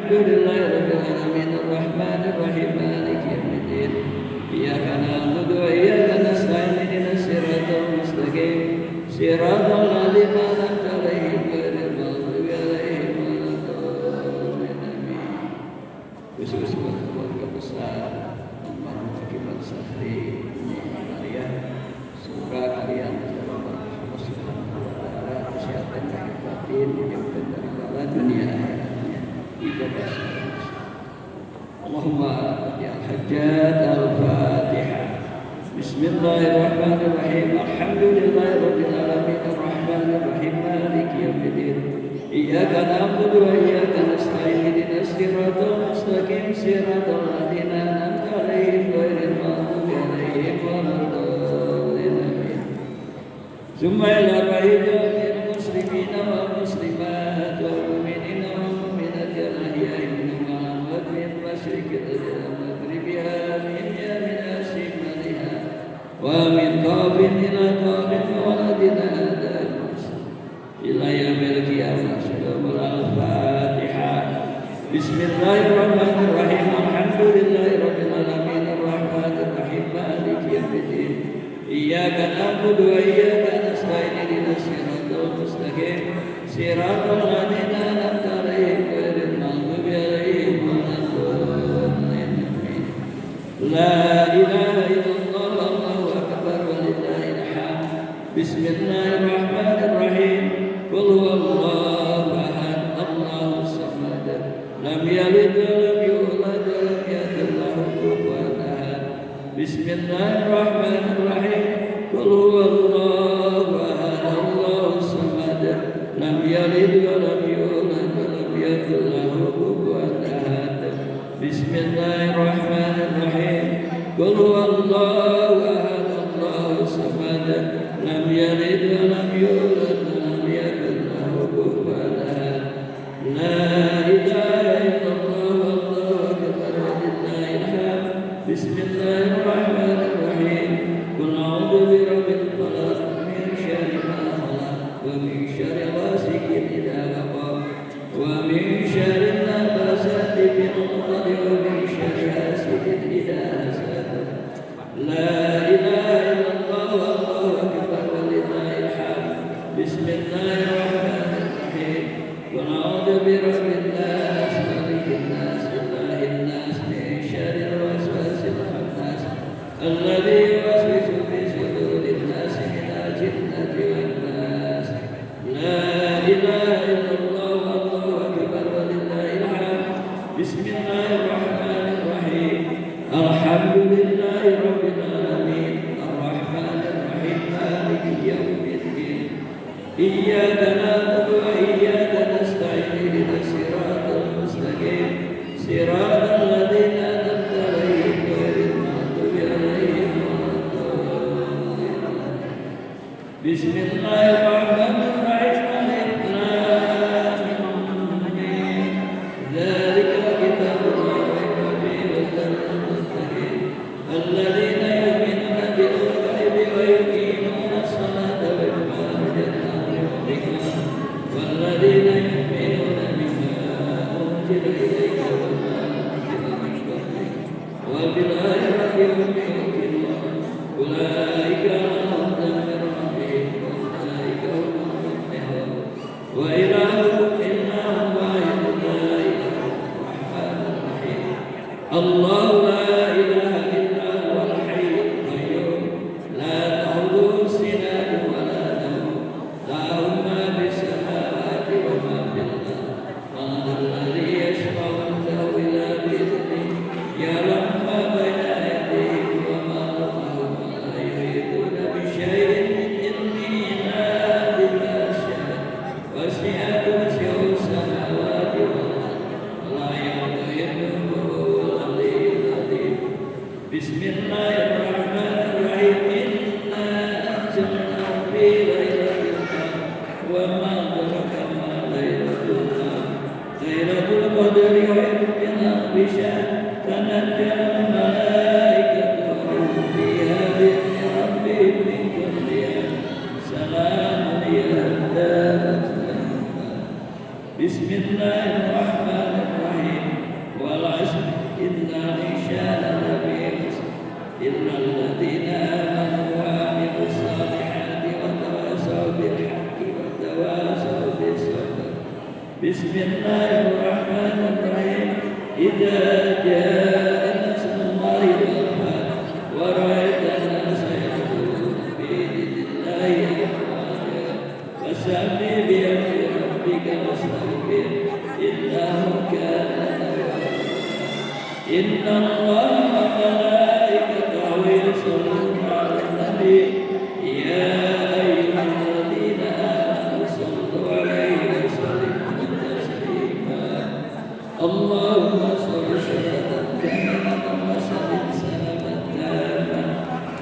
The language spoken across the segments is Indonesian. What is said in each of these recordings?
Alhamdulillahirabbil alamin arrahmanir rahim maliki yaumiddin iyyaka na'budu wa iyyaka nasta'in ihdinas siratal mustaqim siratal ladzina an'amta 'alaihim ghairil maghdubi 'alaihim waladdallin amin. Khusus buat keluarga besar Almarhum Akibat Sahri Maria, semoga kalian dalam Allah Subhanahu wa taala kesehatan lahir batin dijauhkan dari bala dunia akhiratnya. Ibadah Allahumma ya hajjat al-Fatihah. Bismillahirrahmanirrahim. Alhamdulillahirabbil alamin arrahmanir rahim maliki yaumiddin iyyaka na'budu wa iyyaka nasta'in ihdinas siratal mustaqim siratal ladzina an'amta 'alaihim ghairil maghdubi 'alaihim waladdallin amin. Summa ila bayyinil muslimina wal muslimat wal mu'minina wal mu'minat al-ahya'i minhum wal amwat min masyriqil ardi wal maghribiha min yamin shimaliha wa min qabin ila qabin waladina adal ila yaumil qiyamah. Al-Fatihah. Bismillahirrahmanirrahim. Alhamdulillahirabbil alamin arrahmanir rahim maliki yaumiddin iyyaka na'budu wa iyyaka nasta'in ihdinas siratal mustaqim siratal ladzina an'amta 'alaihim ghairil maghdubi 'alaihim waladdallin amin. La ilaha illallah wallahu akbar walillahil hamd. Bismillahirrahmanirrahim. Qul huwallahu ahad Allahus samad lam yalid wa lam yulad wa lam yakul lahu kufuwan ahad. Bismillahirrahmanirrahim. Qul huwallahu ahad Allahus samad lam yalid wa lam yulad wa lam yakul lahu kufuwan ahad. Bismillahirrahmanirrahim. Qul huwallahu ahad Allahus samad lam yalid wa lam yulad wa lam yakul lahu kufuwan ahad. La ilaha illallah wallahu akbar walillahil hamd. Bismillahirrahmanirrahim. Qul a'udzu birabbil falaq min syarri ma khalaq wa min syarri ghasiqin idza waqab wa min syarri nafasati fil 'uqad wa min syarri hasidin idza hasad. La ilaha illallah wallahu akbar walillahil hamd. Bismillahirrahmanirrahim. Qul a'udzu birabbin nas malikin nas ilahin nas min syarril waswasil khannas alladzi yuwaswisu fi sudurin nas minal jinnati wan nas. La ilaha illallah wallahu akbar walillahil hamd. Bismillahirrahmanirrahim. Alhamdulillahirabbil alamin arrahmanir rahim maliki yaumiddin iyyaka na'budu wa iyyaka nasta'in ihdinas siratal mustaqim siratal ladzina an'amta 'alaihim ghairil maghdubi 'alaihim waladdallin. Bismillahirrahmanirrahim. Alif lam mim. Dzalikal kitabu la raiba fihi hudan lil muttaqin alladzina yu'minuna bil ghaibi wa yuqimuna as-salata wa mimma razaqnahum yunfiqun walladzina yu'minuna bima unzila ilayka wa ma unzila min qablik wa bil akhirati hum yuqinun ulaika 'ala hudan min rabbihim wa ulaika humul muflihun. Wa ilahukum ilahun wahidun la ilaha illallah rahim. Allahu la ilaha illa huwal hayyul qayyum la ta'khudhuhu sinatun wa la nawm lahu ma fis samawati wa ma fil ardh. Man alladhi yashfa'u 'indahu illa bi'idhnihi ya'lamu ma bayna aydihim wa ma khalfahum wa la yuhituna bi shay'in min ilmihi illa bima sha'a wasi'a kursiyuhu samawati wal ardh wa la ya'uduhu hifdhuhuma wa huwal 'aliyyul إذا جاء نصر الله والفتح ورأيت الناس يدخلون في دين الله أفواجا فسبح بحمد ربك واستغفره إنه كان توابا إن الله وملائكته يصلون على النبي يا أيها الذين آمنوا صلوا عليه وسلموا تسليما اللهم صل صلاة كاملة وسلم سلاما تاما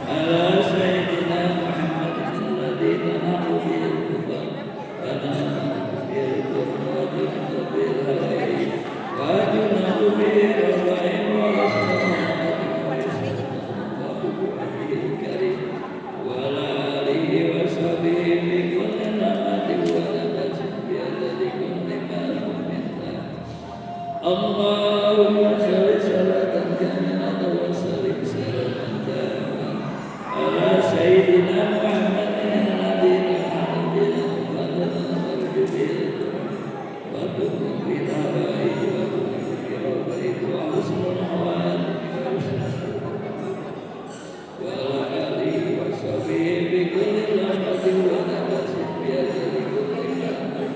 على سيدنا محمد الذي تنال به الكفر ونال به الكفر وتنال به الهوى وتنال به الرفع والصلاة ويسلم الله الكريم وعلى آله وصحبه بكل نعمة ونفس بيد كل ما منا اللهم صل صلاة كاملة وسلم سلاما تاما على سيدنا محمد الذي نحن به ونتنبه به وتكون بالهوائج وتكون بالربيع وحسن الحوال وعلى آله وصحبه بكل رحمة ونفس بيد كل ما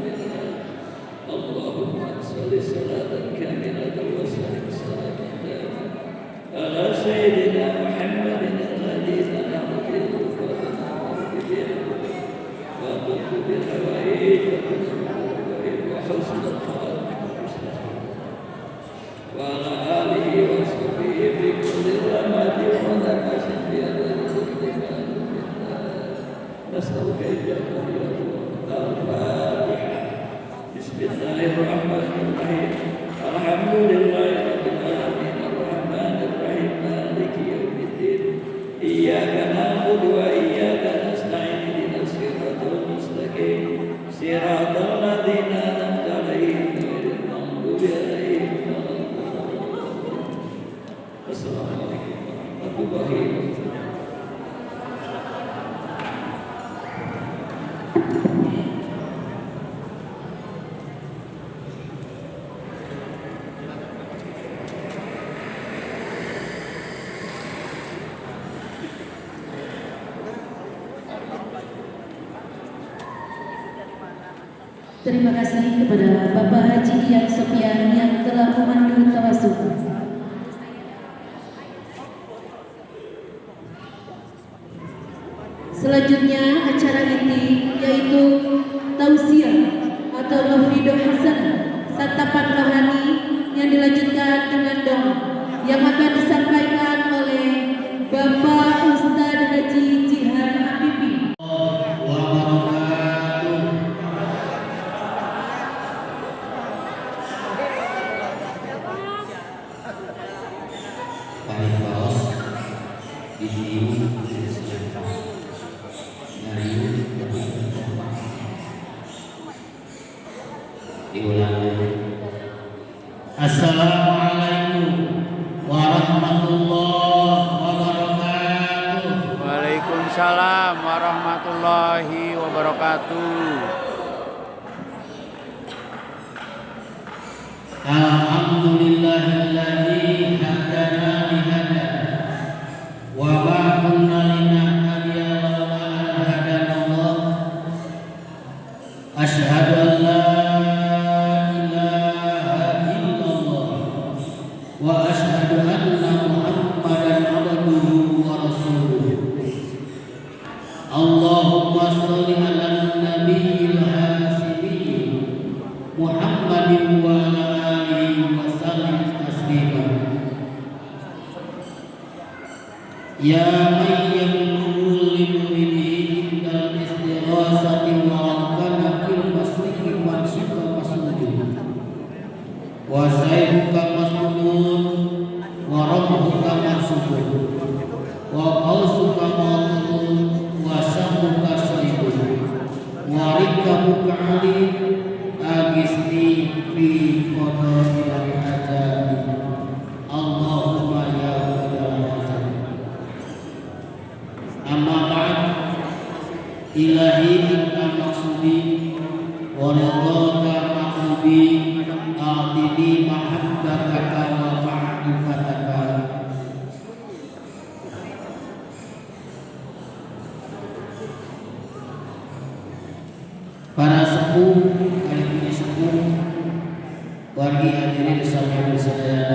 منا اللهم صل صلاة كاملة وسلم سلاما تاما على سيدنا محمد الذي نحن به ونتنبه به وتكون بالهوائج وحسن الحوال وعلى آله وصحبه بكل رحمة ونفس بيد كل ما منا نسألك الجنة يا الله الفاتحة بسم الله الرحمن الرحيم الحمد لله رب العالمين الرحمن الرحيم مالك يوم الدين إياك نعبد وإياك نستعين اهدنا الصراط المستقيم صراط الذين أنعمت عليهم غير المغضوب عليهم ولا الضالين السلام عليكم ورحمة الله وبركاته. Terima kasih kepada Bapak Haji Ian Sofian yang telah memandu tawassul. Selanjutnya acara ini yaitu tausiah atau maulidah hasan santapan rohani yang dilanjutkan dengan doa yang akan disampaikan oleh Bapak Ustadz Haji Jihan Habibie. Assalamualaikum warahmatullahi wabarakatuh. Waalaikumsalam warahmatullahi wabarakatuh. Alhamdulillahilladzi hadana li hada wa ma kunna linahtadiya laula an hadana Allah. Asyhadu an la ilaha illallah wa asyhadu anna Muhammadan abduhu wa rasuluh. Allahumma shalli ala nabiyil hasibi Muhammadin wa ala alihi wa sallim taslima. Ya man yaqulu lil mu'minin dal istirasati wa kana fil masriki mansuka masujud wa sayfuka masnun wa rabbuka mansubun wa qawsuka mawdun wa samuka sayyidun wa rikabuka alim agisni fi qadari al-hajat. Allahumma ya Rabbal. Amma ba'd, ilahi anta maksudi wa ridhaka maqlubi a'tini mahabbataka wa sepuh, kali ini sepuh, wargi hadirin sama bersadaya.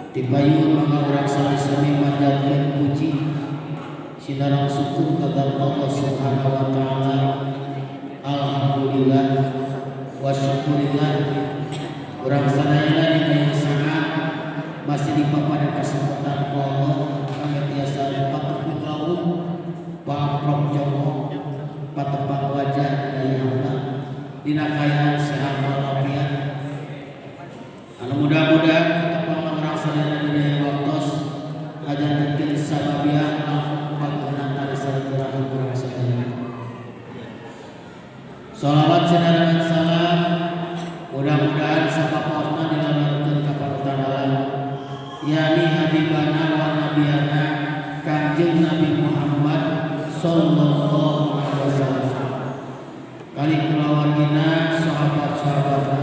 Di payung maka orang sami-sami manjatkeun puji sinarang syukur kepada Allah Subhanahu wa taala. Alhamdulillah wa syukurillah. Urang sadayana dina sangat masih dipaparan kesempatan Allah kami tiasa patut laut pamrok jomo patepang wajah dari Allah dina kayaan sehat walafiat. Mudah-mudahan ketepang orang sadayana dina waktos ajan mungkin sababiah paguna tari silaturahim urang sadayana. Shalawat sinarangan salam mudah-mudahan sapapaosna dilamarkeun ka panutan alam yani habibana wa nabiyana Kanjeng Nabi Muhammad sallallahu alaihi wasallam kali kulawargina sahabat-sahabatna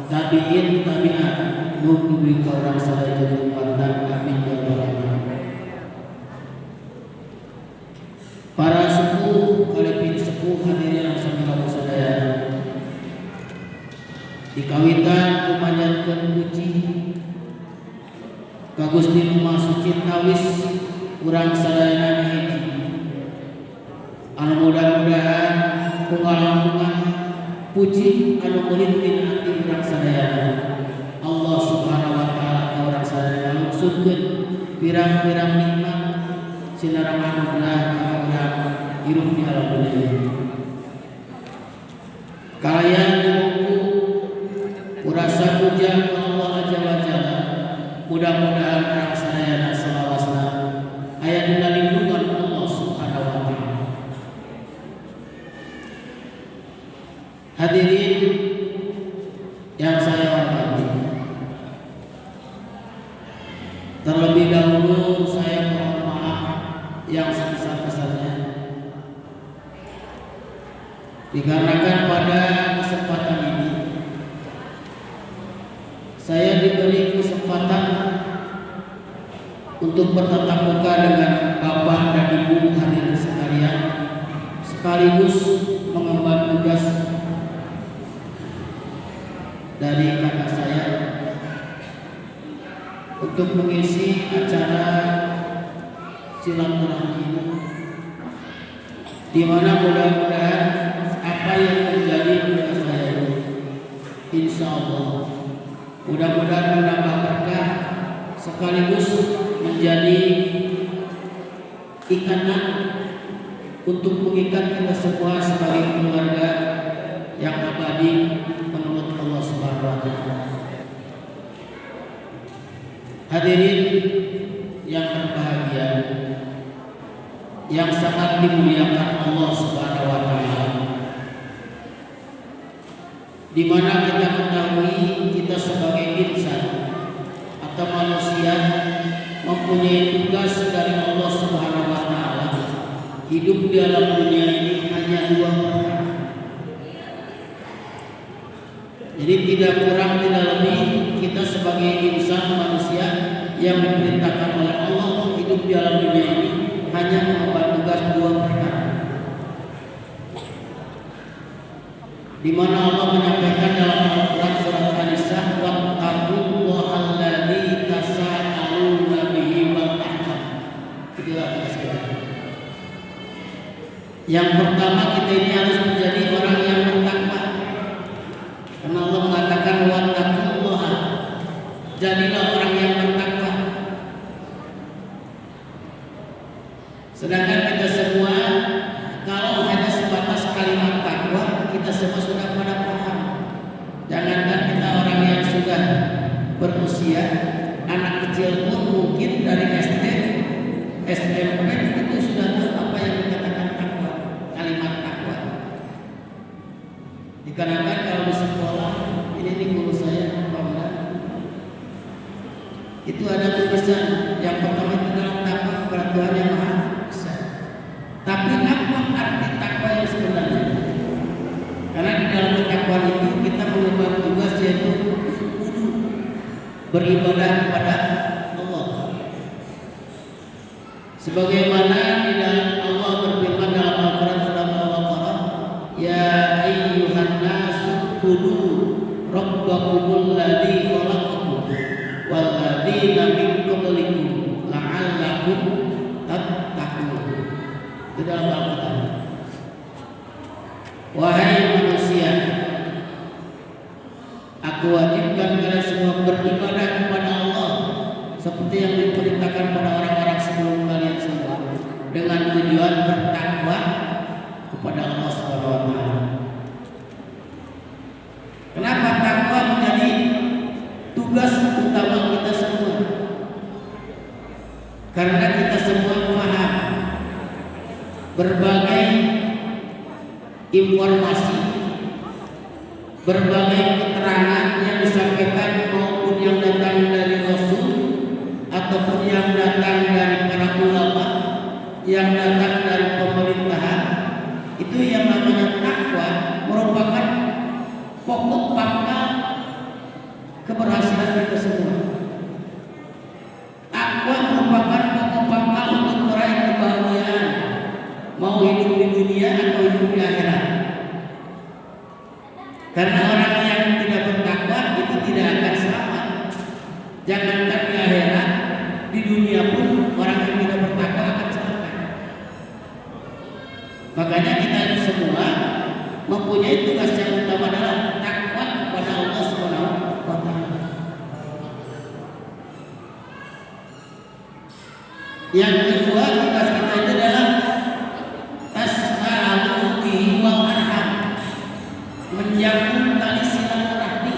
tabiin tabi'at mugi ka urang sadaya umatna amin ya rabbal alamin. Para sepuh kali sepuh hadirin yang sami sadaya dikawitan kumanjatkeun puji ka Gusti Nu Maha Suci tawis urang sadayana hiji anu mudah-mudahan kungalampungan puji anu ulin tina ati urang sadayana Allah Subhanahu wa taala ka urang sadayana maksudkeun pirang-pirang nikmat sinareng anugerah ka urang hirup di alam dunia kalian urasa puja Allah Azza wa Jalla mudah-mudahan urang sadayana salawasna aya dina lindungan Allah Subhanahu wa taala. Hadirin yang saya hormati, terlebih dahulu saya mohon maaf yang sebesar-besarnya dikarenakan pada kesempatan ini saya diberi kesempatan untuk bertatap muka dengan Bapak dan Ibu hadirin sekalian, sekaligus mengemban tugas dari kakak saya untuk mengisi acara silaturahmi ini, di mana mudah-mudahan apa yang terjadi pada saya ini, insya Allah mudah-mudahan menambah berkah sekaligus menjadi ikatan untuk mengikat kita semua sebagai keluarga yang abadi menurut Allah Subhanahu wa taala. Hadirin yang berbahagia, yang sangat dimuliakan Allah Subhanahu wa taala, di mana kita ketahui kita sebagai insan atau manusia mempunyai tugas dari Allah Subhanahu wa taala. Hidup di alam dunia ini hanya 2 perkara. Jadi tidak kurang tidak lebih kita sebagai insan manusia yang diperintahkan oleh Allah hidup di alam dunia ini hanya mengemban tugas 2 perkara. Di mana Allah menyampaikan dalam Al-Qur'an surat An-Nisa wattaqullaha alladzi tasaaluna bihi wal arham. Itulah tugas. Yang pertama kita ini harus menjadi orang yang bertakwa. Karena Allah mengatakan wattaqullaha, jadilah orang yang bertakwa. Sedangkan kita semua kalau hanya sebatas kalimat takwa, kita semua sudah pada paham. Jangankan kita orang yang sudah berusia, anak kecil pun mungkin dari SD, SMP itu sudah tahu apa yang dikatakan takwa, kalimat takwa. Dikarenakan kalau di sekolah, ini di guru saya, Pak, itu ada tulisan yang pertama itu dalam takwa kepada Tuhan yang Maha Esa. Tapi apa arti takwa yang sebenarnya? Karena di dalam takwa itu kita mengemban tugas yaitu beribadah kepada Allah. Sebagaimana di dalam Allah berfirman dalam Al-Qur'an surat Al-Baqarah rabbakumul ladzi khalaqakum wal ladzina min qablikum la'allakum tattaqun. Itu dalam Al-Quran. Wahai manusia, aku wajibkan kalian semua beribadah kepada Allah seperti yang diperintahkan pada orang-orang sebelum kalian semua, dengan tujuan bertakwa kepada Allah Subhanahu wa taala. Kenapa takwa menjadi tugas utama kita semua? Karena kita semua paham berbagai informasi, berbagai keterangan yang disampaikan maupun yang datang dari Rasul ataupun yang datang dari para ulama, yang datang dari pemerintahan. Itu yang namanya takwa merupakan pokok pangkal keberhasilan kita semua. Takwa merupakan pokok pangkal untuk meraih kebahagiaan, mau hidup di dunia atau hidup di akhirat. Karena orang yang tidak bertakwa itu tidak akan selamat. Jangankan di akhirat, di dunia pun orang yang tidak bertakwa akan celaka. Makanya kita semua mempunyai tugas yang utama adalah takwa kepada Allah Subhanahu wa taala. Yang kedua, tugas kita itu adalah tas'alu bihi wal arham, menjaga tali silaturahmi.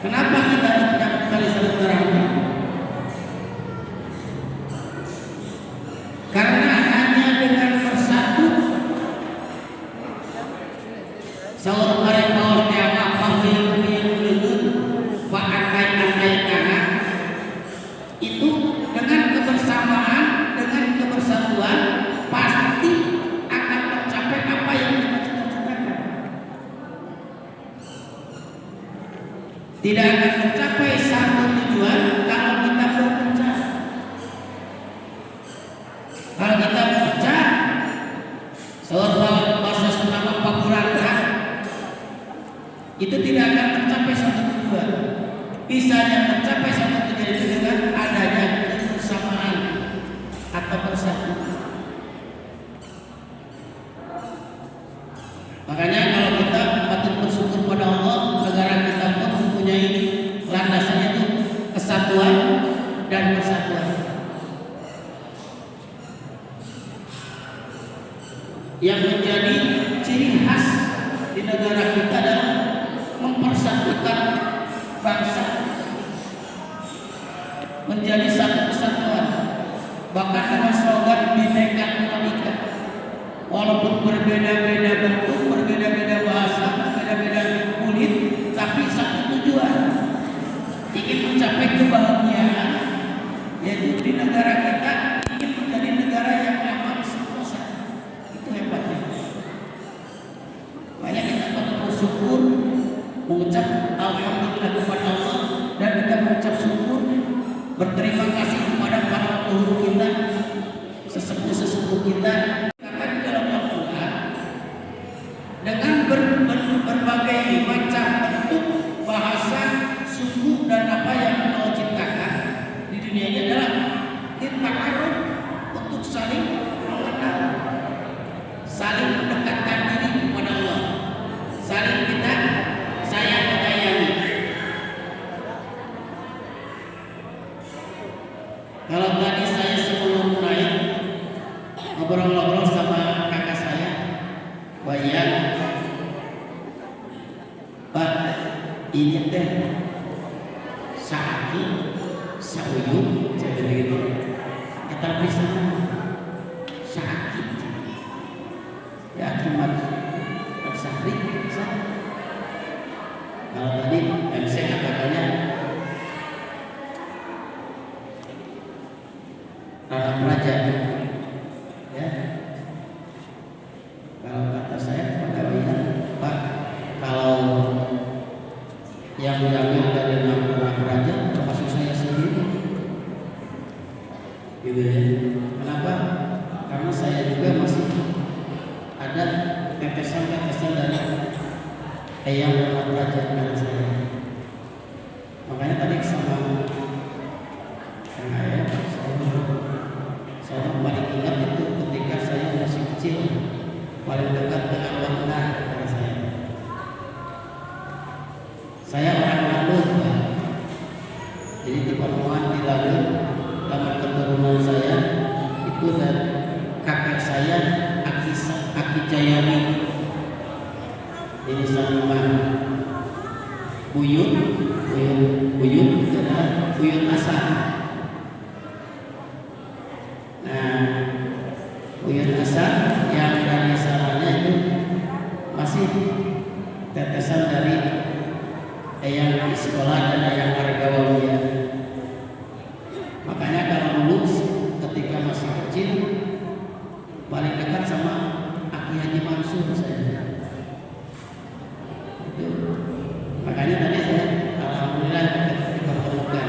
Kenapa kita harus menjaga tali silaturahmi? Karena hanya dengan bersatu sahur bareng bawa tiapa panggil Pak angkai tangan itu, dengan kebersamaan, dengan kebersatuan pasti akan tercapai apa yang kita cita-citakan. Tidak akan tercapai satu tujuan kalau kita berpecah. Kalau kita berpecah, seorang bahasa Sunda pakurangkan, itu tidak akan tercapai satu tujuan. Bisanya tercapai satu tujuan itu dengan adanya kebersamaan atau bersatu. Makanya kalau kita patut bersyukur pada Allah, negara kita pun mempunyai landasannya itu kesatuan dan persatuan. Yang menjadi ciri khas di negara kita adalah mempersatukan bangsa menjadi satu kesatuan. Bahkan dengan slogan Bhinneka Tunggal Ika, walaupun berbeda-beda bentuk, berbeda-beda bahasa, berbeda-beda kulit, tapi satu tujuan, ingin mencapai kebahagiaan, yaitu di negara kita ingin menjadi negara yang aman sentosa. Itu hebatnya. Banyak kita patut bersyukur, mengucap alhamdulillah kepada Allah, dan kita mengucap syukur, berterima kasih kepada para leluhur kita, sesepuh-sesepuh kita. Kata di dalam Al-Quran, dengan berbagai macam bentuk, bahasa, suku, dan apa yang Allah ciptakan di dunia ini adalah ta'aruf, untuk saling mengenal, saling mendekatkan diri kepada Allah, saling kita sayang menyayangi. Kalau tadi saya sebelum mulai ngobrol-ngobrol sama kakak saya, Wayan, Pak, ini teh saaki, sauyung, jadi gitu. Kita bisa saaki, ya akibat bersahri, bisa. Kalau tadi MC katanya raja, ya. Kalau kata saya pada Wayan, Pak, kalau yang diambil dari nama raja termasuk saya sendiri, gitu ya. Kenapa? Karena saya juga masih ada tetesan-tetesan dari yang pernah belajar dengan saya. Makanya tadi sama Kang Ayah, saya paling ingat itu ketika saya masih kecil, paling dekat dengan warna kepada saya. Saya orang Lampung, Pak. Jadi di pertemuan di lalu dalam keturunan saya itu dan kakek saya Aki Jayani. Ini sama Buyut itu adalah Buyut Asar. Nah, Buyut Asar yang dari saranya itu masih tetesan dari yang di sekolah dan yang Argawalia. Makanya kalau dulu ketika masih kecil paling dekat sama Aki Haji Mansur saya. Itu. Makanya tadi saya alhamdulillah dipertemukan.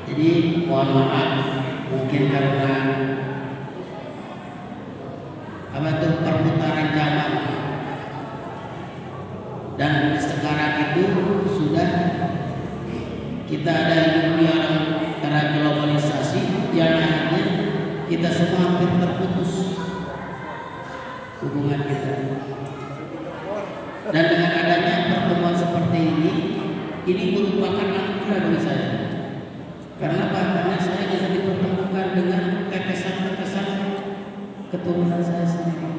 Jadi mohon maaf mungkin karena apa itu perputaran zaman dan sekarang itu sudah kita ada hidup di era globalisasi yang akhirnya kita semua hampir terputus hubungan kita. Dan dengan adanya pertemuan seperti ini merupakan anugerah bagi saya. Karena apa? Karena saya bisa dipertemukan dengan tetesan-tetesan keturunan saya sendiri.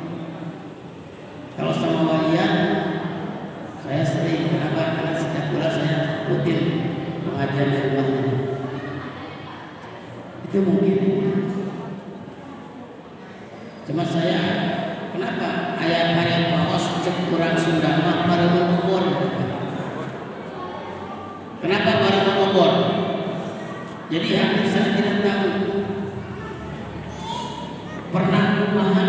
Kalau sama Wayan, saya sering, kenapa? Karena setiap bulan saya rutin mengajar di rumahnya. Itu mungkin. Cuma saya, kenapa ayat-ayat paus cek kurang Sunda mah para mengobor? Kenapa para mengobor? Jadi hampir saya tidak tahu. Pernah kumaha?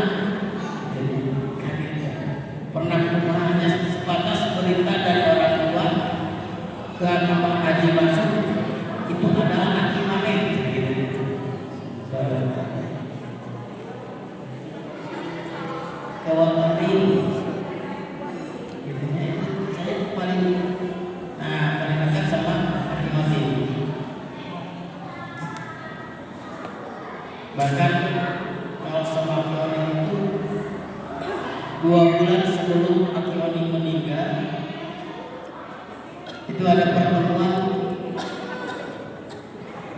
Pernah kumahanya sebatas perintah dari orang tua ke Bapak Haji Mansur itu adalah Aki Mane gitu. Kawan tadi gitu ya, saya paling dekat sama Aki Mane. Bahkan kalau sama Aki Mane itu 2 bulan sebelum Aki Oni meninggal itu ada pertemuan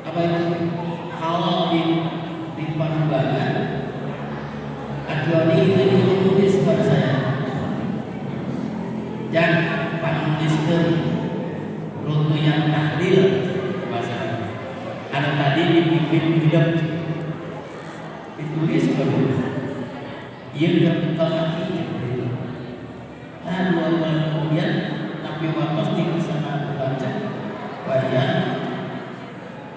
apa itu halal di Panumbangan. Aki Oni itu menulis kepada saya, jangan panuliskan runtu yang tahlil bahasa ada tadi dipimpin hidup ditulis kepada ia terbuka hati. Nah 2 bulan kemudian Nabi Wapas di sana membaca bayan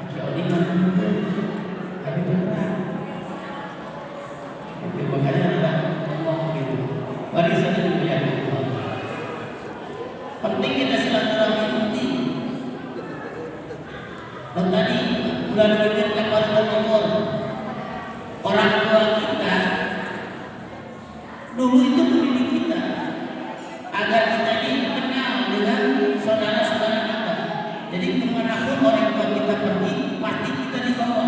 Aki Oni menunggu kami benar. Itu makanya ada ngomong gitu. Mari saya dimuliakan Allah. Penting kita silaturahmi penting. Dan tadi bulan ini kabar nomor orang tua kita dulu itu mendidik kita agar kita ini kenal dengan saudara-saudara kita. Jadi kemanapun orang tua kita pergi, pasti kita dibawa,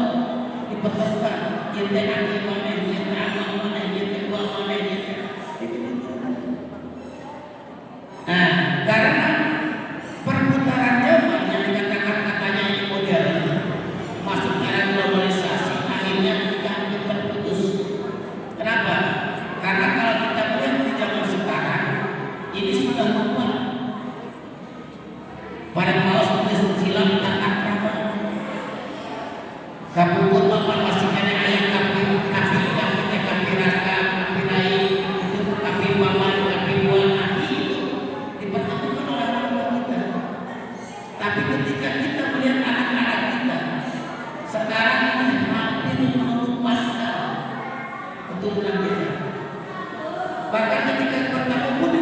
dipertemukan. Yente aki mana, yente abang mana, yente buah mana, yente. Nah, karena perputaran zaman yang dikatakan katanya ini modern, masuk era globalisasi, akhirnya kita hampir terputus. Kenapa? Karena kalau kita melihat di zaman sekarang ini sudah membuat pada paus tulis silam tata krama kapukun mapan masih kena ayat kapi raka kapi naik itu kapi paman kapi buan itu dipertemukan oleh orang kita. Tapi ketika kita melihat anak-anak kita sekarang ini hampir melupakan keturunan kita. Bahkan ketika bertemu pun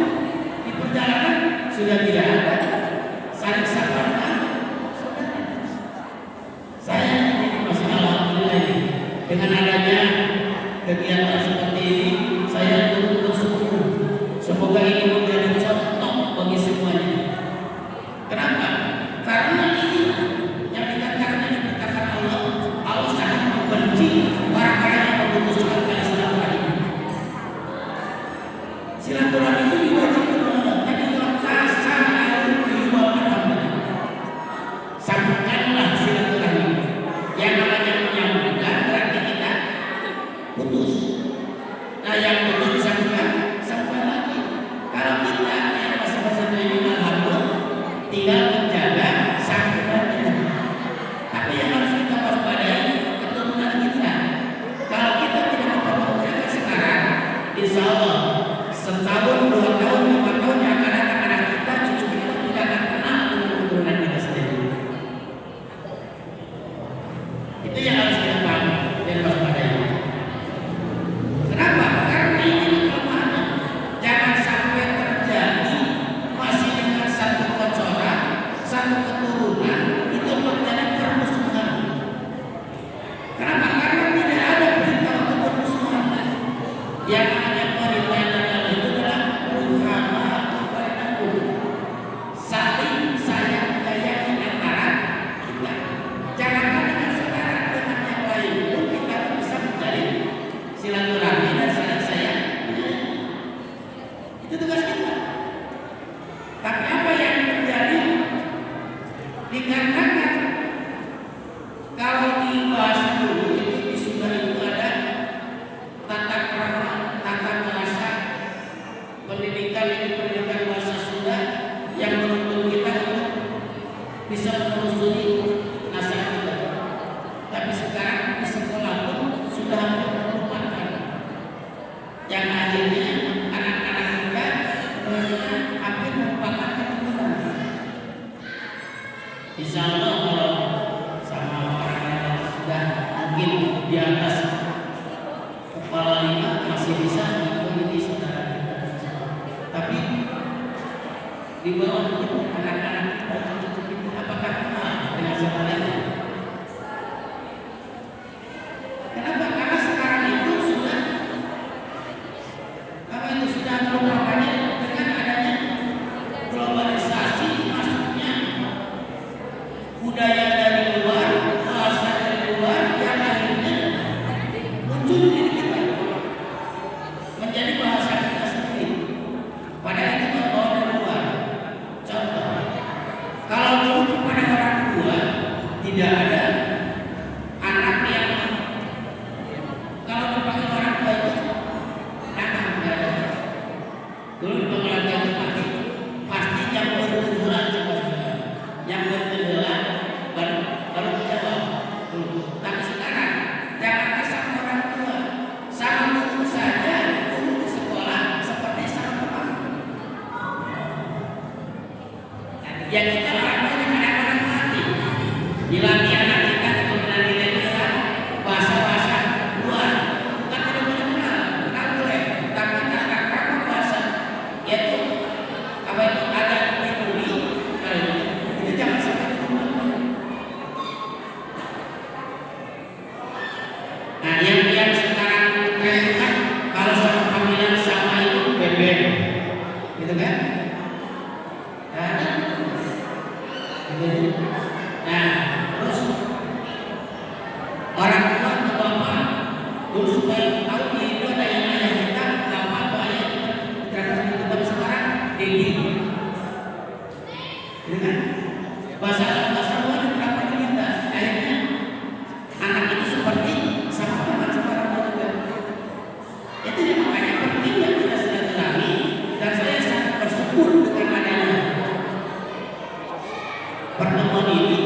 di perjalanan sudah tidak ada saling sapaan. Saya ini masih alhamdulillah ini dengan adanya kegiatan seperti ini saya turut bersyukur. Semoga ini menjadi contoh Insya Allah kalau sama orang yang sudah mungkin di atas kepala 5 masih bisa mengikuti saudara kita. Tapi di bawah itu anak-anak kita, cucu kita, apakah kenal dengan saudaranya? Kenapa? Karena sekarang itu sudah merupakannya dengan adanya globalisasi, masuknya budaya dari luar, bahasa dari luar, yang akhirnya muncul di diri kita menjadi bahasa kita sendiri. Padahal itu bawa dari luar. Contoh, kalau dulu kepada orang tua tidak ada anak yang kalau dipanggil orang tua itu datang kepada dulu dipanggil orang tua pasti yang berkenalan yang berkenalan baru dijawab. Tapi sekarang jangan sama orang tua, sama guru saja, guru di sekolah seperti sama teman. Yang kita lakukan kadang-kadang mati dilatih anak kita kemudian nilai-nilai bahasa-bahasa luar, bukan tidak boleh kenal boleh, tapi kakak bahasa yaitu apa itu ada teori itu jangan sampai digunakan. Nah yang sekarang tren kan kalau sama panggilan sama itu beben, gitu kan? Nah, terus orang tua ke bapak dulu supaya tahu dia itu ada yang ayah kita, bapak atau ayah kita, tapi sekarang ini, gitu kan? Bahasa luar berapa kita? Akhirnya anak itu seperti sama teman sekarang juga. Itu yang makanya penting yang kita silaturahmi dan saya sangat bersyukur dengan adanya pertemuan ini.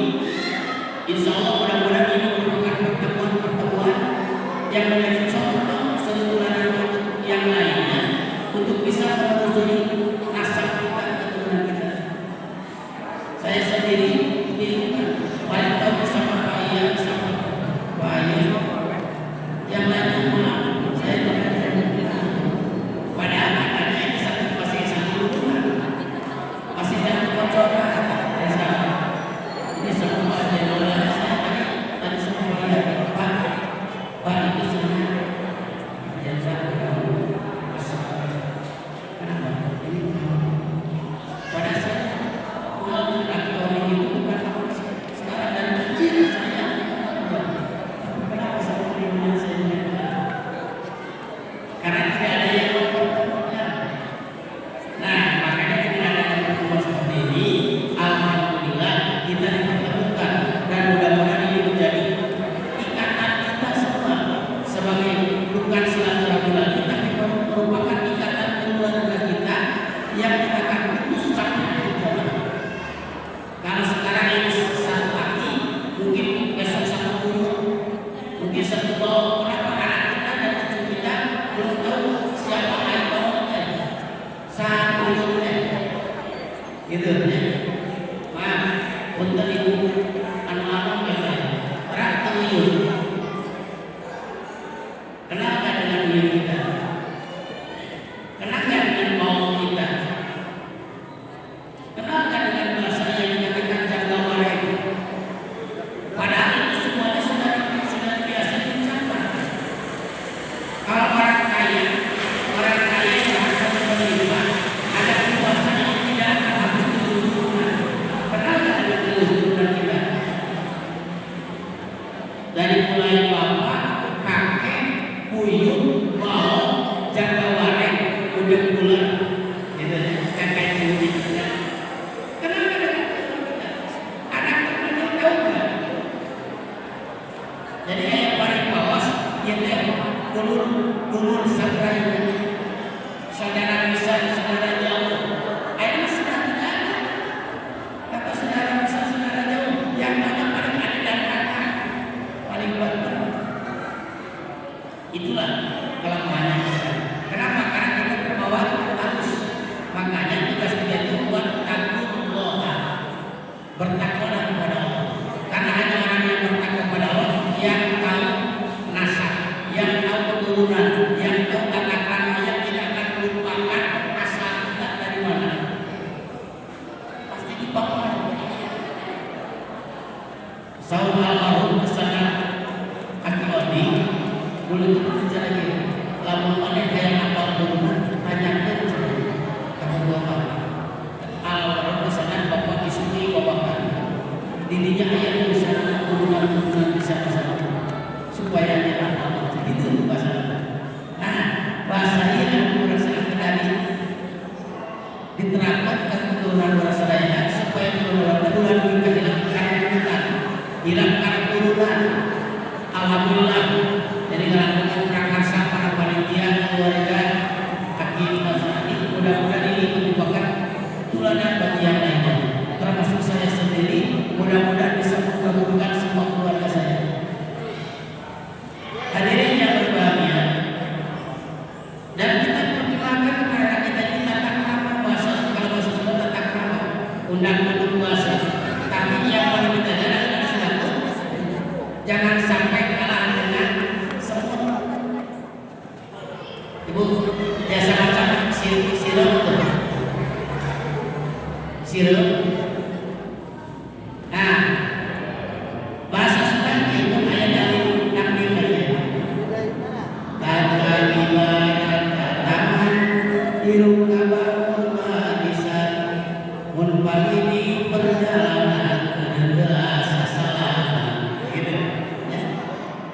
Insya Allah mudah-mudahan ini merupakan pertemuan yang menjadi contoh silaturahmi yang lainnya untuk bisa menelusuri nasab kita, keturunan kita. Saya sendiri paling tahu bersama Pak Ian, sama Pak Ian, yang lainnya maaf, saya tidak tahu. Padahal ada yang masih satu hubungan, masih satu kocoran. Ini semua adalah saya tadi semua Pak itu semua yang saya tahu. Kenapa? Pada saya pulang lagi orang itu bukan sekarang dari kecil saya. Kenapa saya punya saya? Karena tidak ada yang mempertemukan. Nah, makanya kita ada pertemuan seperti ini. Alhamdulillah kita dipertemukan dan mudah-mudahan ini menjadi ikatan kita semua sebagai bukan silaturahmi lagi, tapi merupakan ikatan keluarga kita yang kita akan putus sampai akhir zaman. Kalau sekarang ini satu hati, mungkin besok satu guru, mungkin satu bawa berapa anak kita dan cucu kita belum tahu siapa ayahnya, satu gitu ya. Maaf, punten ibu anu abang ya terang tuyul. Kenapa dengan diri kita? Kenapa dengan mau kita? Kenapa dengan bahasa yang dikatakan jaga wareng? Padahal itu semuanya sudah biasa diucapkan. Kalau orang kaya yang akan menerima ada kuasa yang tidak harus diturunan. Kenapa ada keturunan kita? Dari mulai bapak, kakek, buyut, bau, jaga wareng, udah bulan, gitu ya, kakek buyut kita. Kenapa ada keturunan kita? Ada keturunan tahu nggak? Jadi yang paling bawah yang dulur saudara bisa, saudara jauh. Akhirnya sudah tidak ada. Kata saudara bisa, saudara jauh. Yang mana paling ada dan kakak paling banter. Itulah kelemahannya kita. Kenapa? Karena kita terbawa arus. Makanya tugas kita itu buat takut Allah, bertakwalah kepada Allah. Saum almarhum kesana kaki odi, boleh itu bicara lagi. Lamun mana kayak apa pun tanyakan kamu apa? Almarhum kesana bapak istri bapak dirinya ayah bisa hubungan bisa supaya dia apa itu bahasa. Nah bahasa ini aku rasakan tadi diterapkan ke keturunan bahasa lainnya supaya keturunan hilang keturunan. Alhamdulillah. Jadi kalau prakarsa para panitia keluarga hakim masalah ini mudah-mudahan ini merupakan tuladan bagi yang lainnya, termasuk saya sendiri. Mudah-mudahan bisa mengabulkan semua keluarga saya. Hadirin yang berbahagia, dan kita perkenalkan kepada kita tentang bahasa, kalau bahasa Sunda tentang nama undang-undang bahasa. Tapi yang paling kita adalah satu, jangan sampai kalah dengan semut. Ibu biasa baca sirup. Nah, bahasa Sunda itu ayat dari Nabi Muhammad. Kata ibarat kataman irung kabar manisan mun pagini perjalanan kehendak sasaran gitu ya.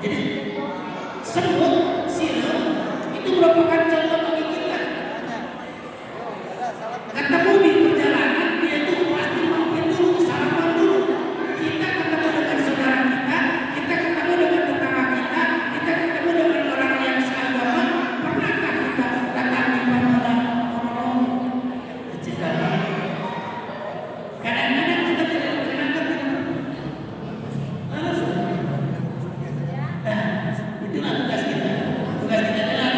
Jadi semut sirup itu merupakan contoh bagi kita. Ketemu di perjalanan dia itu pasti mampir dulu, salaman dulu. Kita ketemu dengan saudara kita ketemu dengan tetangga kita ketemu dengan orang yang seagama. Pernahkah kita datang di mana kadang-kadang kita tidak mengenal. Itulah tugas kita. Tugas kita adalah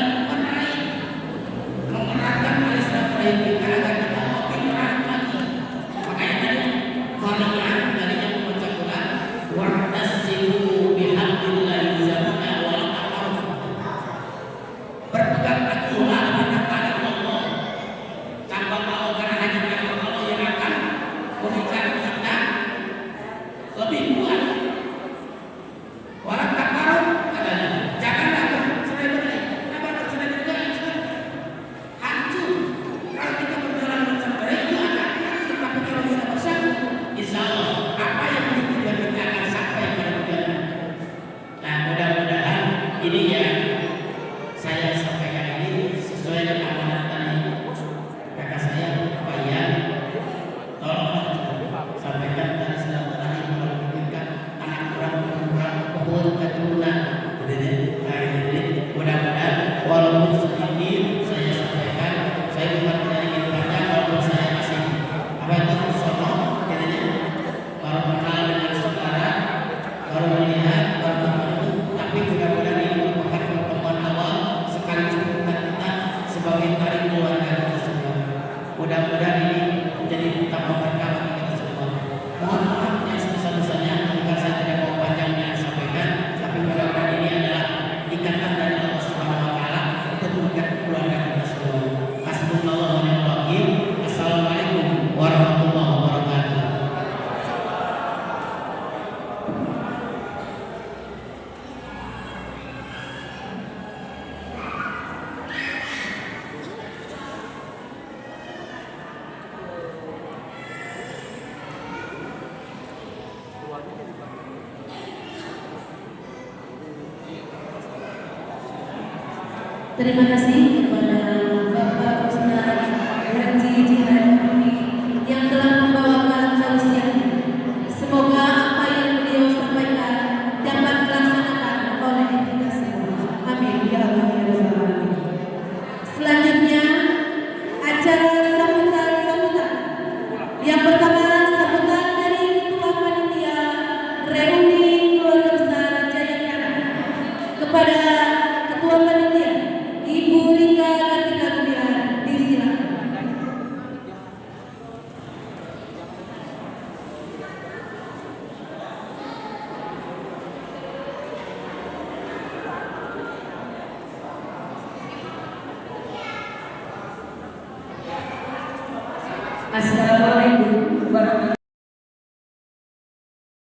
memerankan silaturahim kita agar kita makin erat lagi. Makanya tadi Quran tadinya membaca Quran wa'tasimu bihablillahi jami'an wa la tafarraqu. Berpegang teguhlah kepada Allah. Tanpa mau karena hanya Allah yang akan memberikan kita lebih kuat. Walau tak taruh katanya, janganlah bercerai-berai. Kenapa bercerai-berai? Hancur. Kalau kita berjalan bercerai itu akan hancur. Tapi kalau kita bersatu, insya Allah apa yang kita akan sampai pada tujuan. Nah mudah-mudahan ini yang saya sampaikan ini sesuai dengan amanat tadi kakak saya Pak Ian. Tolong sampaikan tadi silaturahim memikirkan anak orang pohon keturunan. Jadi mudah-mudahan walaupun sedikit saya sampaikan, saya bukan ingin banyak, walaupun saya masih apa itu sono, baru kenal dengan saudara, baru melihat, baru bertemu, tapi mudah-mudahan ini merupakan pertemuan awal sekali cukupkan kita sebagai tarik keluarga kita semua. Mudah-mudahan ini menjadi tambah berkah bagi kita semua. Mohon maaf yang sebesar-besarnya, bukan saya tidak mau panjang yang sampaikan, tapi mudah-mudahan ini adalah ikatan dari Allah Subhanahu Wa Taala untuk mengikat keluarga kita semua. Hasbunallahu wa ni'mal wakil. Assalamualaikum warahmatullahi wabarakatuh. Terima kasih kepada Bapak Ustaz Haji Jihan yang telah membawakan tausiah. Semoga apa yang beliau sampaikan dapat dilaksanakan oleh kita semua. Amin ya Allah ya Rabbal. Selanjutnya acara sambutan. Yang pertama sambutan dari Ketua Panitia Reuni Keluarga Besar Jayakara kepada Ketua Panitia Ibu Rika Kartika Rubiar, disilakan. Assalamualaikum warahmatullahi wabarakatuh.